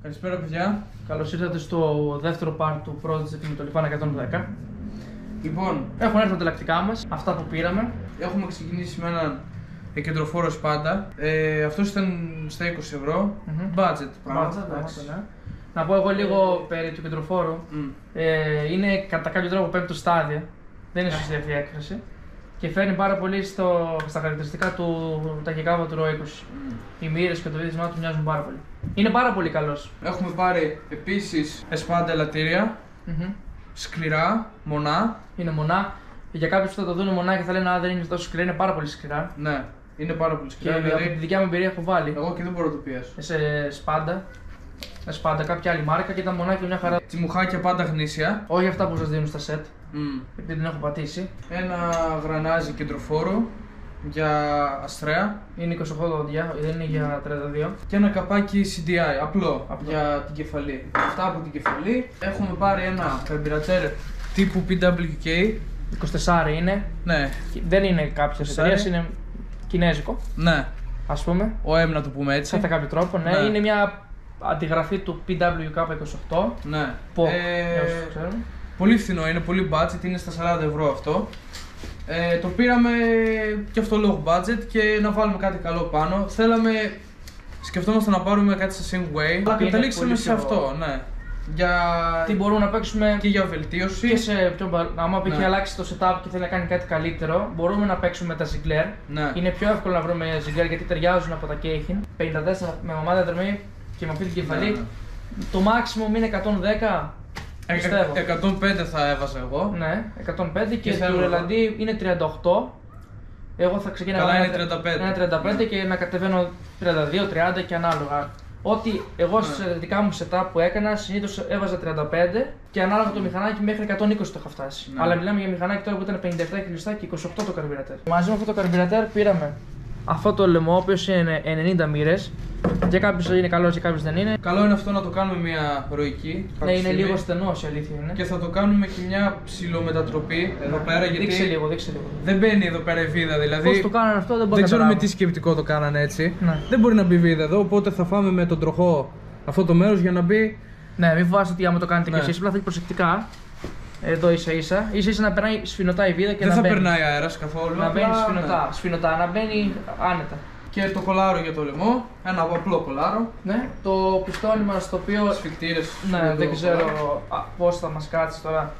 Καλησπέρα, παιδιά. Καλώς ήρθατε στο δεύτερο part του project με το Λιφάνα 110. Λοιπόν, Έχουν έρθει τα ανταλλακτικά μας, αυτά που πήραμε. έχουμε ξεκινήσει με έναν κεντροφόρο πάντα. Αυτός ήταν στα 20 ευρώ. Budget, πράγματα. Ναι. Να πω εγώ λίγο περί του κεντροφόρου. Είναι κατά κάποιο τρόπο πέμπτο στάδιο. Δεν είναι σωστή αυτή η έκφραση. Και φέρνει πάρα πολύ στα χαρακτηριστικά του ταχυκάβα του Ρο 20. Οι μοίρες και το βίδισμά του μοιάζουν πάρα πολύ. Είναι πάρα πολύ καλός. Έχουμε πάρει επίσης εσπάντα ελαττήρια. Σκληρά, μονά. Είναι μονά. Για κάποιους που θα το δουν μονά και θα λένε: Α, δεν είναι τόσο σκληρά, είναι πάρα πολύ σκληρά. Ναι, είναι πάρα πολύ Και σκληρά. από τη δικιά μου εμπειρία έχω βάλει. Εγώ και δεν μπορώ να το πιάσω. Σε σπάντα, κάποια άλλη μάρκα και ήταν μονάκι μια χαρά. Τσιμουχάκια πάντα γνήσια. Όχι αυτά που σας δίνουν στα σετ, επειδή δεν έχω πατήσει. Ένα γρανάζι κεντροφόρο για αστρέα. Είναι 28 δόντια, δεν είναι για 32. Και ένα καπάκι CDI, απλό. Για την κεφαλή. Αυτά από την κεφαλή. Έχουμε πάρει ένα καρμπυρατέρ τύπου PWK. 24 είναι. Ναι. Δεν είναι κάποια εταιρεία, είναι κινέζικο. Ναι. Ας πούμε. Ο M να το πούμε έτσι. Κατά κάποιο τρόπο, ναι. Ναι. Είναι μια αντιγραφή του PWK28. Ναι. Ξέρουν. Πολύ φθηνό, είναι πολύ budget, είναι στα 40 ευρώ αυτό. Το πήραμε και αυτό λόγω budget και να βάλουμε κάτι καλό πάνω. Σκεφτόμαστε να πάρουμε κάτι σε Singway, αλλά καταλήξαμε σε αυτό, ναι. Τι μπορούμε να παίξουμε και για βελτίωση. Και σε άμα έχει αλλάξει το setup και θέλει να κάνει κάτι καλύτερο, μπορούμε να παίξουμε με τα Ziggler. Ναι. Είναι πιο εύκολο να βρούμε Ziggler γιατί ταιριάζουν από τα Keihin. 54 με μαμάδα δρομή και με αυτή την κεφαλή. Ναι. Το maximum είναι 110. Πιστεύω. 105 θα έβαζα εγώ. Ναι, 105 και το Ρελαντί είναι 38. Εγώ θα ξεκινάω ένα 35 και να κατεβαίνω 32-30 και ανάλογα. Ό,τι εγώ σε δικά μου setup που έκανα συνήθως έβαζα 35 και ανάλογα το μηχανάκι μέχρι 120 το είχα φτάσει. Αλλά μιλάμε για μηχανάκι τώρα που ήταν 57 κιλοστά και 28 το καρμπυρατέρ. Μαζί με αυτό το καρμπυρατέρ πήραμε αυτό το λαιμό, ο οποίος είναι 90 μοίρες. Για κάποιους είναι καλό και κάποιους δεν είναι. Καλό είναι αυτό να το κάνουμε μια ροϊκή. Ναι, είναι λίγο στενό, η αλήθεια είναι. Και θα το κάνουμε και μια ψιλομετατροπή εδώ πέρα. Γιατί δείξε λίγο. Δεν μπαίνει εδώ πέρα η βίδα. Δηλαδή, πώς το κάνανε αυτό, δεν μπορώ να ξέρουμε τι σκεπτικό το κάνανε έτσι. Ναι. Δεν μπορεί να μπει βίδα εδώ, οπότε θα φάμε με τον τροχό αυτό το μέρος για να μπει. Ναι, μην φοβάστε ότι άμα το κάνετε κι εσείς, απλά θέλει προσεκτικά. Εδώ ίσα να περνάει σφινωτά η βίδα και δεν να θα μπαίνει. περνάει αέρας καθόλου. Να μπαίνει σφινωτά, να μπαίνει άνετα. Και το κολάρο για το λαιμό, ένα απλό κολάρο. Ναι, το πιστόλι μας το οποίο. Σφιχτήρες. Ναι, δεν ξέρω πώς θα μας κάτσει τώρα.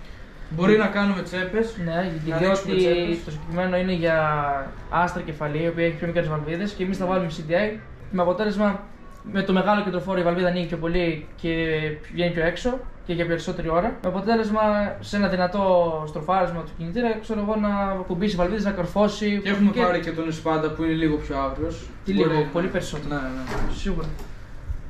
Μπορεί να κάνουμε τσέπες. Ναι, διότι το συγκεκριμένο είναι για άστρα κεφαλή, η οποία έχει πιο μικρές βαλβίδες και εμείς θα βάλουμε CDI. Με αποτέλεσμα με το μεγάλο κεντροφόρο η βαλβίδα ανοίγει πιο πολύ και βγαίνει πιο έξω και για περισσότερη ώρα. Με αποτέλεσμα σε ένα δυνατό στροφάρισμα του κινητήρα, ξέρω εγώ, να κουμπίσει βαλβίδες, να κορφώσει. Και έχουμε πάρει και τον εσπάντα που είναι λίγο πιο άγριος. Πολύ περισσότερο. Ναι. Σίγουρα.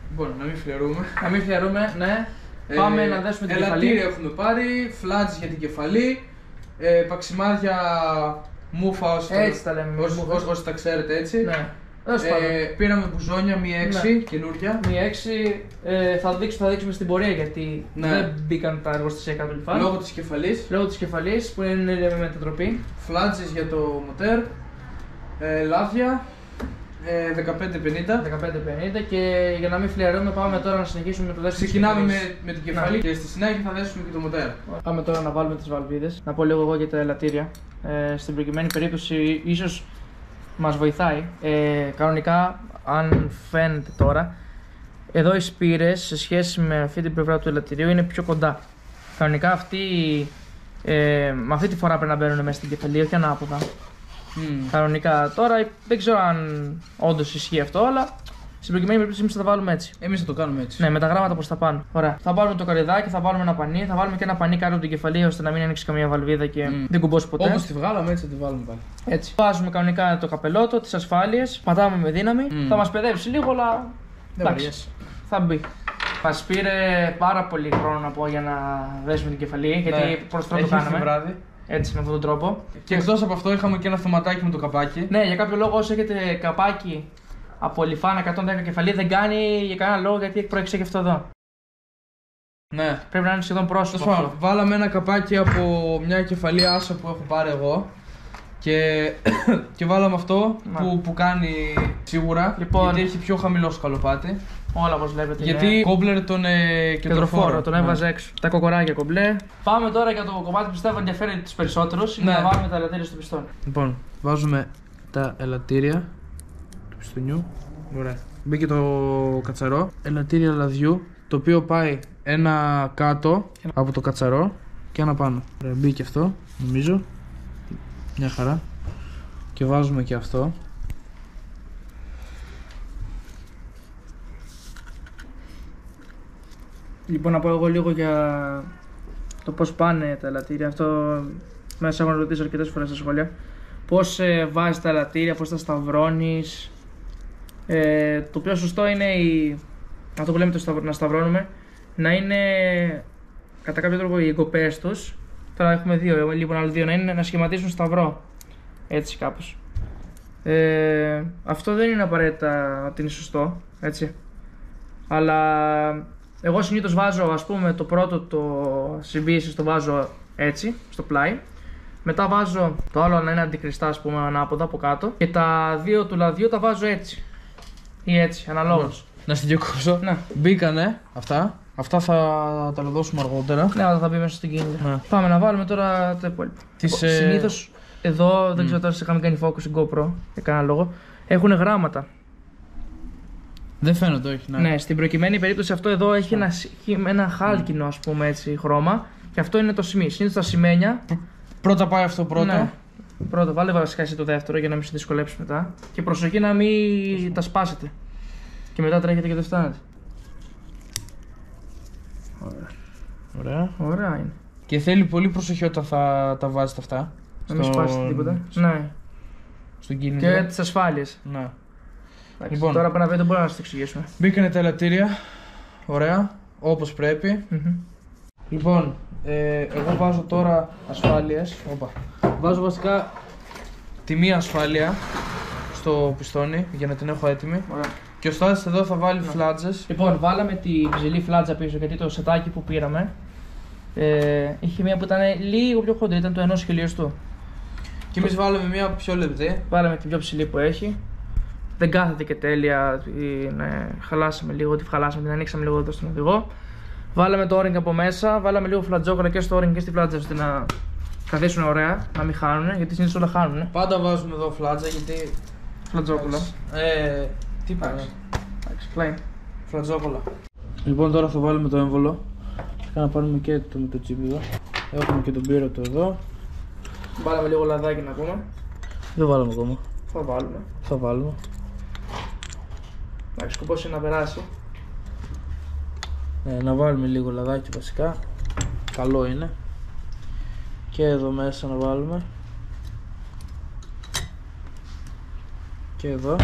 Λοιπόν, να μην φλιαρούμε. Να μην φλιαρούμε, ναι. Πάμε να δέσουμε την κεφαλή. Ελαττήρια έχουμε πάρει, φλάτζ για την κεφαλή, παξιμάδια μούφα όσοι τα ξέρετε έτσι. Ναι. Πήραμε μπουζόνια Mi 6 καινούρια. Mi 6 θα δείξουμε στην πορεία γιατί δεν μπήκαν τα εργοστασιακά του Λιφάν. Λόγω της κεφαλής που είναι με μετατροπή. Φλάτζες για το μοτέρ, λάδια 15-50 και για να μην φλιαρούμε πάμε τώρα να συνεχίσουμε με το δεύτερο. Ξεκινάμε με την κεφαλή και στη συνέχεια θα δέσουμε και το μοτέρ. Πάμε τώρα να βάλουμε τις βαλβίδες. Να πω λίγο εγώ για τα ελαττήρια. Στην προκειμένη περίπτωση ίσως μας βοηθάει. Κανονικά, αν φαίνεται τώρα, εδώ οι σπήρες σε σχέση με αυτή την πλευρά του ελαττηρίου είναι πιο κοντά. Κανονικά με αυτή τη φορά πρέπει να μπαίνουν μέσα στην κεφαλή, όχι ανάποδα. Κανονικά τώρα δεν ξέρω αν όντως ισχύει αυτό, αλλά στην προκειμένη περίπτωση εμείς θα τα βάλουμε έτσι. Εμείς θα το κάνουμε έτσι. Ναι, με τα γράμματα προς τα πάνω. Ωραία. Θα βάλουμε το καρυδάκι, θα βάλουμε ένα πανί, θα βάλουμε και ένα πανί κάτω από την κεφαλή ώστε να μην ανοίξει καμία βαλβίδα και δεν κουμπώσει ποτέ. Όπως τη βγάλαμε, έτσι θα τη βάλουμε πάλι. Έτσι. Βάζουμε κανονικά το καπελότο, τις ασφάλειες, πατάμε με δύναμη. Θα μας παιδεύσει λίγο, αλλά εντάξει, θα μπει. Μας πήρε πάρα πολύ χρόνο να πω για να δέσουμε την κεφαλή, γιατί προς το κάναμε. Βράδυ. Έτσι, με αυτόν τον τρόπο. Και εκτός από αυτό, είχαμε και ένα θεματάκι με το καπάκι. Ναι, για κάποιο λόγο, όσο έχετε καπάκι από Λιφάνα 110 κεφαλή, δεν κάνει για κανένα λόγο γιατί έχει προεξέχει αυτό εδώ. Ναι. Πρέπει να είναι σχεδόν πρόσωπο. Βάλαμε ένα καπάκι από μια κεφαλή άσα που έχω πάρει εγώ. Και βάλαμε αυτό που κάνει σίγουρα. Λοιπόν, γιατί έχει πιο χαμηλό σκαλοπάτι. Όλα όπως βλέπετε. Γιατί κόμπλερ τον κεντροφόρο. Τον έβαζε έξω. Τα κοκοράκια κομπλέ. Πάμε τώρα για το κομμάτι που πιστεύω ενδιαφέρει τους περισσότερους. Είναι να βάλουμε τα ελαττήρια στο πιστόνι. Λοιπόν, βάζουμε τα ελαττήρια του πιστονιού. Ωραία. Μπήκε το κατσαρό. Ελαττήρια λαδιού, το οποίο πάει ένα κάτω από το κατσαρό και ένα πάνω. Ωραία, μπήκε αυτό, νομίζω. Μια χαρά. Και βάζουμε και αυτό. Λοιπόν, να πω εγώ λίγο για το πώς πάνε τα ελαττήρια. Αυτό μέσα έχω ρωτήσει αρκετές φορές στα σχόλια. Πώς βάζεις τα ελαττήρια, πώς τα σταυρώνεις. Το πιο σωστό είναι αυτό που λέμε να σταυρώνουμε, να είναι κατά κάποιο τρόπο οι εγκοπές τους. Τώρα έχουμε δύο, λοιπόν άλλο δύο, να σχηματίσουν σταυρό. Έτσι κάπως. Αυτό δεν είναι απαραίτητα ότι είναι σωστό, έτσι. Αλλά εγώ συνήθως βάζω, ας πούμε, το πρώτο το συμπίεσης το βάζω έτσι, στο πλάι. Μετά βάζω το άλλο να είναι αντικριστά, ας πούμε, ανάποδα από κάτω. Και τα δύο του λαδιού τα βάζω έτσι. Ή έτσι, αναλόγως. Να στην διακόψω. Ναι. Μπήκανε αυτά. Αυτά θα τα δώσουμε αργότερα. Ναι, αλλά θα μπει μέσα στην κίνητρα. Ναι. Πάμε να βάλουμε τώρα το υπόλοιπο. Συνήθως εδώ, δεν ξέρω τώρα σε είχαμε κάνει focus στην GoPro για κανένα λόγο, έχουν γράμματα. Δεν φαίνονται, όχι. Ναι, στην προκειμένη περίπτωση αυτό εδώ έχει ένα χάλκινο, ας πούμε, έτσι, χρώμα. Και αυτό είναι το σημείο. Συνήθως τα σημαίνια. Πρώτα πάει αυτό πρώτο. Ναι. Πρώτο, βάλε βασικά εσύ το δεύτερο για να μην σε δυσκολέψει μετά. Και προσοχή να μην τα σπάσετε. Και μετά τρέχετε και δεν φτάνετε. Ωραία. Ωραία είναι. Και θέλει πολύ προσοχή όταν θα τα βάζετε αυτά. Να μην σπάσετε τίποτα. Ναι. Στον κίνητρο. Και τις ασφάλειες. Ναι. Λοιπόν, τώρα πάνω δεν μπορούμε να σας το εξηγήσουμε. Μπήκανε τα ελαττήρια. Ωραία. Όπως πρέπει. Λοιπόν, εγώ βάζω τώρα ασφάλειες. Βάζω βασικά τη μία ασφάλεια στο πιστόνι για να την έχω έτοιμη. Ωραία. Και ο Στάσης εδώ θα βάλει φλάτζες. Λοιπόν, βάλαμε τη ψηλή φλάτζα πίσω γιατί το σετάκι που πήραμε είχε μία που ήταν λίγο πιο χοντρή, ήταν το 1 χιλιοστού. Και εμείς βάλαμε μία πιο λεπτή. Βάλαμε την πιο ψηλή που έχει. Δεν κάθεται και τέλεια, χαλάσαμε λίγο, την ανοίξαμε λίγο εδώ στον οδηγό. Βάλαμε το O-ring από μέσα, βάλαμε λίγο φλατζόκολλα και στο O-ring και στη φλάτζα ώστε να καθίσουν ωραία, να μην χάνουν, γιατί συνήθως όλα χάνουν. Πάντα βάζουμε εδώ φλάτζα γιατί. Φλατζόκολλα. Τι πάει. Εντάξει, πλάι. Φλατζόκολλα. Λοιπόν, τώρα θα βάλουμε το έμβολο. Θα να πάρουμε και το τσίπ εδώ. Έχουμε και τον πύρο του εδώ. Βάλαμε λίγο λαδάκι να πούμε. Δεν βάλαμε ακόμα. Θα βάλουμε. Εντάξει, σκοπός είναι να περάσει. Να βάλουμε λίγο λαδάκι βασικά. Καλό είναι. Και εδώ μέσα να βάλουμε. Και εδώ.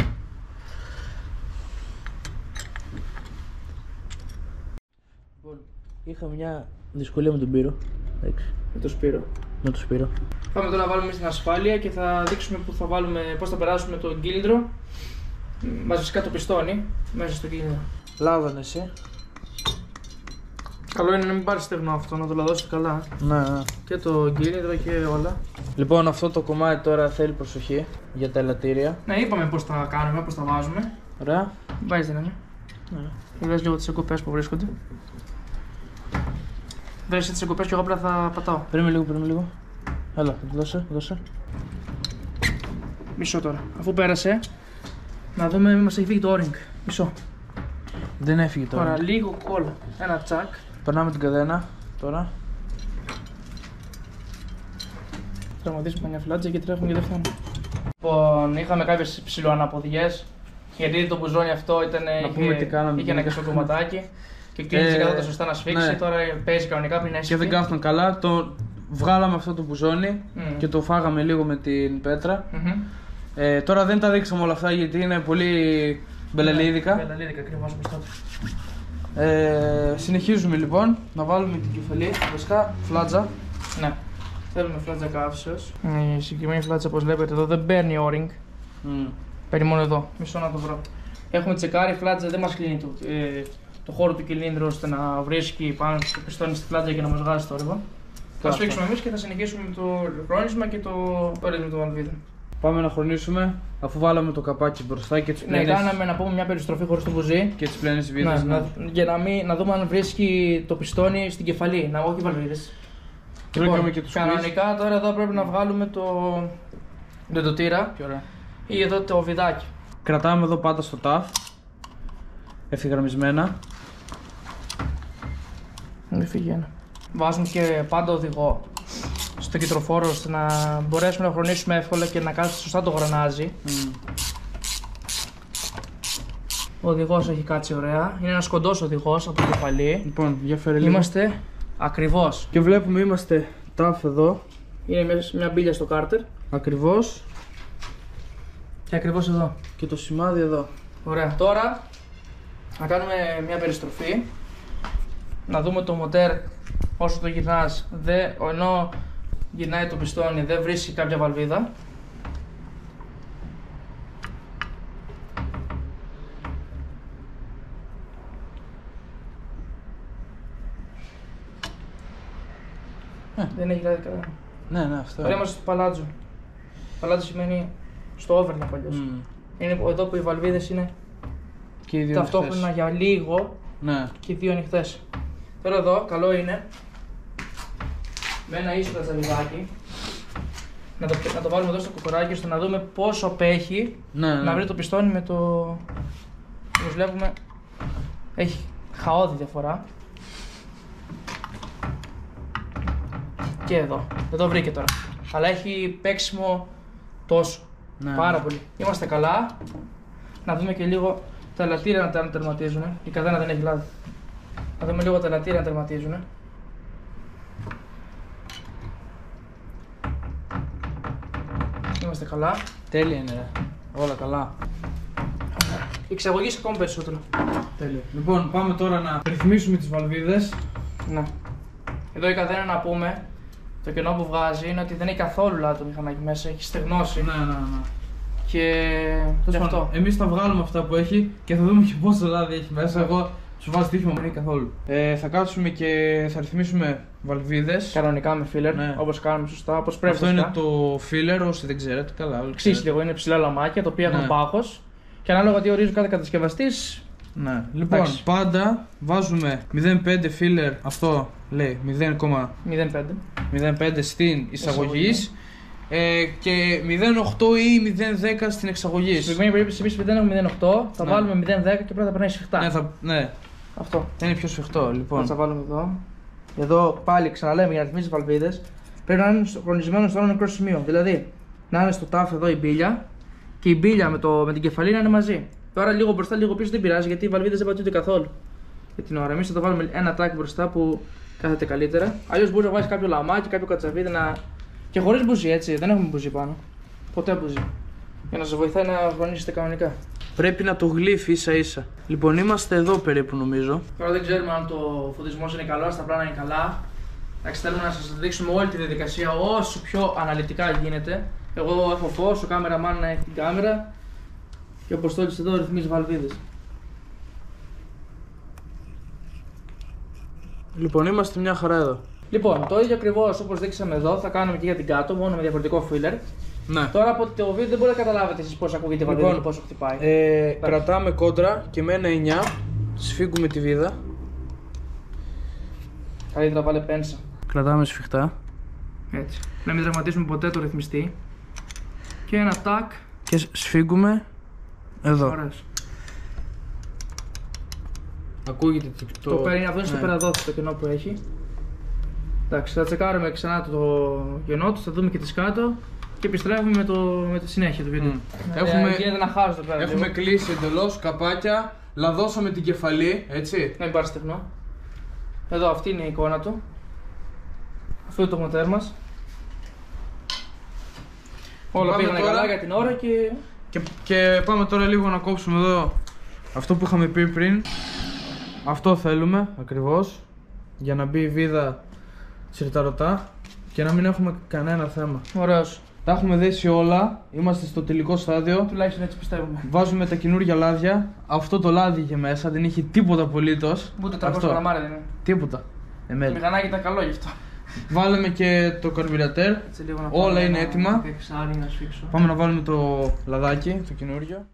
Είχα μια δυσκολία με τον πύρο. Με το σπύρο. Πάμε τώρα να βάλουμε στην ασφάλεια και θα δείξουμε πώς θα περάσουμε το κύλινδρο. Βασικά το πιστόνι μέσα στο κύλινδρο. Λάδωνε εσύ. Καλό είναι να μην πάρεις στεγνό αυτό, να το λαδώσετε καλά. Ναι. Και το κύλινδρο και όλα. Λοιπόν, αυτό το κομμάτι τώρα θέλει προσοχή για τα ελαττήρια. Ναι, είπαμε πώς τα κάνουμε, πώς τα βάζουμε. Ωραία. Βάζεις δεν είναι. Ναι. Δες λίγο τις εγκοπές που βρίσκονται. Δες τις εγκοπές και εγώ απλά θα πατάω. Περίμενε λίγο. Έλα, δώσε. Μισό τώρα. Αφού πέρασε, να δούμε μην μας έχει φύγει το O-ring. Μισό. Δεν έφυγε τώρα. Τώρα λίγο κόλλα. Ένα τσακ. Περνάμε την καδένα τώρα. Τραυματίσουμε μια φλάτζα και τρέχουμε και δεν φτάνουμε. Λοιπόν, είχαμε κάποιες ψιλοαναποδιές. Γιατί το μπουζόνι αυτό είχε ένα κεσό κομματάκι. Και κλείνει κατά τα σωστά να σφίξει. Ναι. Τώρα παίζει κανονικά πριν να και δεν κάθονταν καλά. Βγάλαμε αυτό το μπουζόνι και το φάγαμε λίγο με την πέτρα. Τώρα δεν τα δείξαμε όλα αυτά γιατί είναι πολύ μπελαλίδικα. Μπελαλίδικα, ακριβώς μπροστά του. Συνεχίζουμε λοιπόν να βάλουμε την κεφαλή, βασικά φλάτζα. Ναι, θέλουμε φλάτζα καύσεως. Η συγκεκριμένη φλάτζα, όπως βλέπετε εδώ, δεν παίρνει O-ring. Παίρνει μόνο εδώ, μισό να το βρω. Έχουμε τσεκάρει, η φλάτζα δεν μας κλείνει το χώρο του κυλίνδρου ώστε να βρίσκει πάνω στο πιστόνι στη φλάτζα και να μας βγάζει το ρεύμα. Θα σφίξουμε εμείς και θα συνεχίσουμε με το χρόνισμα και το ρύθμο των βαλβίδων. πάμε να χρονίσουμε. Αφού βάλαμε το καπάκι μπροστά και τις πλένες. Ναι, κάναμε να πούμε μια περιστροφή χωρίς το μπουζί. Και τις πλένες βίδες. Ναι, για να δούμε αν βρίσκει το πιστόνι στην κεφαλή. Να όχι βαλβίδες. Λοιπόν, και τους κανονικά τώρα εδώ πρέπει να βγάλουμε το ντοτήρα ή εδώ το βιδάκι. Κρατάμε εδώ πάντα στο ταφ. Ευθυγραμμισμένα. Μην φύγει ένα. Βάζουμε και πάντα οδηγό στο κυτροφόρο ώστε να μπορέσουμε να χρονίσουμε εύκολα και να κάτσει σωστά το γρανάζι. Ο οδηγός έχει κάτσει ωραία. Είναι ένας κοντός οδηγός από το κεφαλή. Λοιπόν, για φέρε λίγο. Είμαστε ακριβώς. Και βλέπουμε είμαστε ταφ εδώ. Είναι μια μπίλια στο κάρτερ. Ακριβώς. Και ακριβώς εδώ. Και το σημάδι εδώ. Ωραία. Τώρα να κάνουμε μια περιστροφή. Να δούμε το μοτέρ όσο το γυρνάς, ενώ γυρνάει το πιστόνι δεν βρίσκει κάποια βαλβίδα. Δεν έχει δηλαδή κανένα. Ναι, αυτό. Τώρα είμαστε στο παλάτζο. Παλάτζο σημαίνει στο overlap αλλιώς. Είναι εδώ που οι βαλβίδες είναι και οι δύο ταυτόχρονα για λίγο, ναι. Και οι δύο ανοιχτές. Τώρα εδώ καλό είναι με ένα ίσο κατσαβιδάκι να το βάλουμε εδώ στο κουκουράκι ώστε να δούμε πόσο απέχει να βρει το πιστόνι με το... Όπως βλέπουμε έχει χαόδη διαφορά. Και εδώ, δεν το βρήκε τώρα. Αλλά έχει παίξιμο τόσο. Πάρα πολύ. Είμαστε καλά. Να δούμε και λίγο τα ελαττήρια να τερματίζουν. Η καδένα δεν έχει λάδι. Να δούμε λίγο τα ελαττήρια να τερματίζουν. Είμαστε καλά. Τέλεια είναι ρε. Όλα καλά. Η εξαγωγή ακόμα περισσότερο. Τέλεια. Λοιπόν, πάμε τώρα να ρυθμίσουμε τις βαλβίδες. Ναι. Εδώ η καδένα να πούμε, το κενό που βγάζει είναι ότι δεν έχει καθόλου λάδι το μηχανάκι μέσα, έχει στεγνώσει. Ναι. Και αυτό. Εμείς θα βγάλουμε αυτά που έχει και θα δούμε και πόσο λάδι έχει μέσα. Εγώ σου βάζω τύχημα, δεν έχει καθόλου. Θα κάτσουμε και θα ρυθμίσουμε βαλβίδες. Κανονικά με filler, ναι. Όπως κάνουμε σωστά, όπως πρέπει. Αυτό είναι το filler, όσοι δεν ξέρετε, καλά. Ξύσι λίγο, είναι ψηλά λαμάκια, τα οποία έχουν πάχος. Και ανάλογα τι ορίζει κάθε κατασκευαστής. Ναι. Λοιπόν, πάντα βάζουμε 0,5 filler, αυτό λέει 0,05 στην εισαγωγή. Και 0,8 ή 0,10 στην εξαγωγή. Στην προηγούμενη περίπτωση εμείς δεν έχουμε 0,8, θα βάλουμε 0,10 και πρέπει να περνάει σφιχτά. Ναι. Αυτό. Θα είναι πιο σφιχτό, λοιπόν. Θα βάλουμε εδώ. Εδώ πάλι ξαναλέμε για να ρυθμίσει τις βαλβίδες πρέπει να είναι χρονισμένο στο άλλο μικρό σημείο. Δηλαδή να είναι στο τάφ εδώ η μπίλια και η μπίλια με την κεφαλή να είναι μαζί. Τώρα λίγο μπροστά, λίγο πίσω δεν πειράζει γιατί οι βαλβίδες δεν πατούνται καθόλου για την ώρα. Εμείς θα το βάλουμε ένα τάκι μπροστά που κάθεται καλύτερα. Αλλιώς μπορεί να βάλει κάποιο λαμάκι, κάποιο κατσαβίδι να. Και χωρίς μπουζί, έτσι, δεν έχουμε μπουζί πάνω. Ποτέ μπουζί. Για να σας βοηθάει να χρονίσετε κανονικά. Πρέπει να το γλύφει ίσα ίσα. Λοιπόν, είμαστε εδώ περίπου νομίζω. Τώρα δεν ξέρουμε αν το φωτισμός είναι καλό, αν τα πλάνα είναι καλά. Εντάξει, θέλουμε να σας δείξουμε όλη τη διαδικασία όσο πιο αναλυτικά γίνεται. Εγώ έχω φως, ο κάμεραμαν έχει την κάμερα. Και ο Αποστόλης εδώ ρυθμίζει βαλβίδες. Λοιπόν, είμαστε μια χαρά εδώ. Λοιπόν, το ίδιο ακριβώς όπως δείξαμε εδώ θα κάνουμε και για την κάτω, μόνο με διαφορετικό filler. Ναι. Τώρα από το βίντεο δεν μπορείτε να καταλάβετε εσείς πώς ακούγεται η βαλβίδα και πόσο χτυπάει. Κρατάμε κόντρα και με ένα 9 σφίγγουμε τη βίδα. Καλύτερα βάλε πένσα. Κρατάμε σφιχτά. Έτσι. Να μην τραυματίσουμε ποτέ το ρυθμιστή. Και ένα τάκ. Και σφίγγουμε εδώ. Ωραίος. Ακούγεται το παίρνει, αυτό είναι στο περαδόθι το κενό που έχει. Εντάξει, θα τσεκάρουμε ξανά το κενό του, θα δούμε και τις κάτω και επιστρέφουμε με τη συνέχεια του βίντεο. Γίνεται ένα χάος εδώ πέρα. Έχουμε κλείσει εντελώς καπάκια, λαδώσαμε την κεφαλή, έτσι. Να μην πάρει στεγνό. Εδώ αυτή είναι η εικόνα του. Αυτό είναι το μοτέρ μας. Όλα πήγανε καλά για την ώρα και πάμε τώρα λίγο να κόψουμε εδώ αυτό που είχαμε πει πριν. Αυτό θέλουμε ακριβώς για να μπει η βίδα σιρταρωτά και να μην έχουμε κανένα θέμα. Ωραίος. Τα έχουμε δέσει όλα, είμαστε στο τελικό στάδιο. Τουλάχιστον έτσι πιστεύουμε. Βάζουμε τα καινούργια λάδια. Αυτό το λάδι είχε μέσα, δεν είχε τίποτα απολύτως. Ούτε 300 γραμμάρια δεν είναι. Τίποτα. Το μηχανάκι ήταν καλό γι' αυτό. Βάλαμε και το καρμπυρατέρ. Όλα είναι έτοιμα. Να σφίξω. Πάμε να βάλουμε το λαδάκι, το καινούριο.